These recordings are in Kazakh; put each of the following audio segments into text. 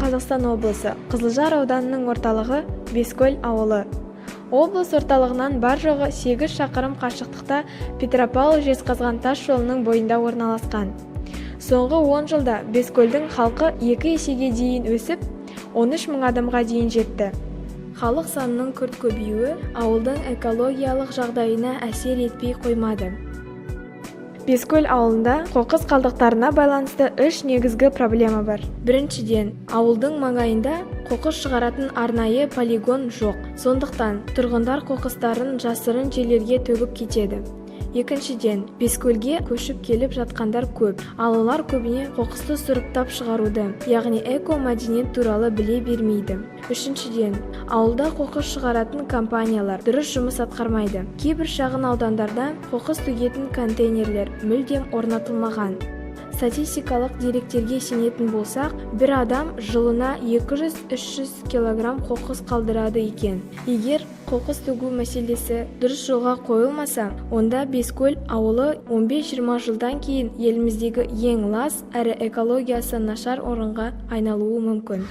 Қазақстан облысы, Қызылжар ауданының орталығы Бескөл ауылы. Облыс орталығынан бар жоғы 8 шақырым қашықтықта Петропавл Жезқазған тас жолының бойында орналасқан. Соңғы 10 жылда Бескөлдің халқы 2 есеге дейін өсіп, 13 мың адамға дейін жетті. Халық санының күрт көбеюі ауылдың экологиялық жағдайына әсер етпей қоймады. Бескөл ауылында қоқыс қалдықтарына байланысты 3 негізгі проблема бар. Біріншіден, ауылдың маңайында қоқыс шығаратын арнайы полигон жоқ. Сондықтан тұрғындар қоқыстарын жасырын жерлерге төгіп кетеді. Екіншіден, Бескөлге көшіп келіп жатқандар көп, ал олар көбіне қоқысты сұрыптап шығаруды, яғни эко-мәдениет туралы біле бермейді. Үшіншіден, ауылда қоқыс шығаратын компаниялар дұрыс жұмыс атқармайды. Кейбір шағын аудандарда қоқыс төгетін контейнерлер мүлдем орнатылмаған. Статистикалық деректерге сенетін болсақ, бір адам жылына 200-300 кг қоқыс қалдырады екен. Егер қоқыс төгу мәселесі дұрыс жолға қойылмаса, онда Бескөл ауылы 15-20 жылдан кейін еліміздегі ең лас әрі экологиясы нашар орынға айналуы мүмкін.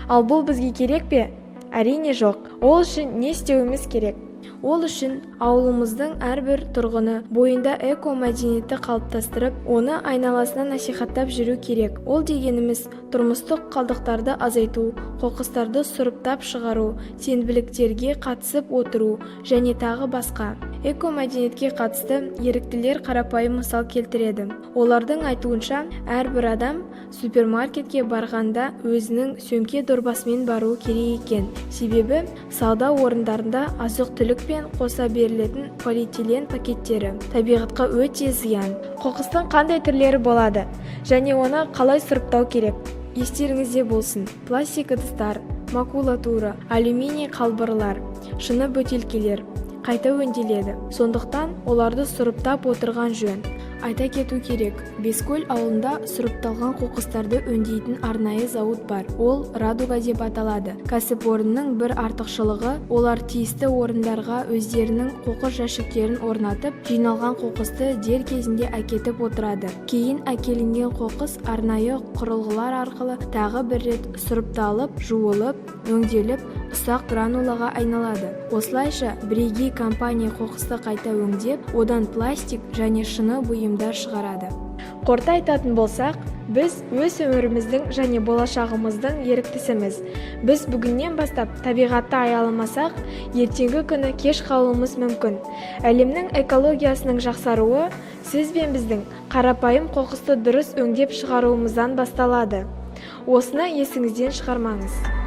Ал бұл бізге керек пе? Әрине жоқ. Ол үшін не істеуіміз керек? Ол үшін ауылымыздың әрбір тұрғыны бойында эко-мәдениетті қалыптастырып, оны айналасына насихаттап жүру керек. Ол дегеніміз тұрмыстық қалдықтарды азайту, қоқыстарды сұрыптап шығару, сенбіліктерге қатысып отыру және тағы басқа. Эко-мәдениетке қатысты еріктілер қарапайым мысал келтіреді. Олардың айтуынша, әрбір адам супермаркетке барғанда өзінің сөмке дорбасымен бару керек екен. Себебі сауда орындарында азық-түлік пен қоса берілетін полиэтилен пакеттері табиғатқа өте зиян. Қоқыстың қандай түрлері болады және оны қалай сұрыптау керек? Естеріңізде болсын: пластик ыдыстар, макулатура, алюминий қалбырлар, шыны бөтелкелер қайта өңделеді. Сондықтан оларды сұрыптап отырған жөн. Айта кету керек, Бескөл ауылында сұрыпталған қоқыстарды өңдейтін арнайы зауыт бар. Ол Радуга деп аталады. Кәсіпорынның бір артықшылығы, олар тиісті орындарға өздерінің қоқыс жәшіктерін орнатып, жиналған қоқысты дер кезінде әкетіп отырады. Кейін әкелінген қоқыс арнайы құрылғылар арқылы тағы бір рет сұрыпталып, жуылып, өңделіп, ұсақ гранулаға айналады. Осылайша бірегей компания қоқысты қайта өңдеп, одан пластик және шыны бұйымдар шығарады. Қорыта айтатын болсақ, біз өз өміріміздің және болашағымыздың еріктісіміз. Біз бүгіннен бастап табиғатты аяламасақ, ертеңгі күні кеш қалуымыз мүмкін. Әлемнің экологиясының жақсаруы сіз бен біздің қарапайым қоқысты дұрыс өңдеп шығаруымыздан басталады. Осыны есіңізден шығармаңыз.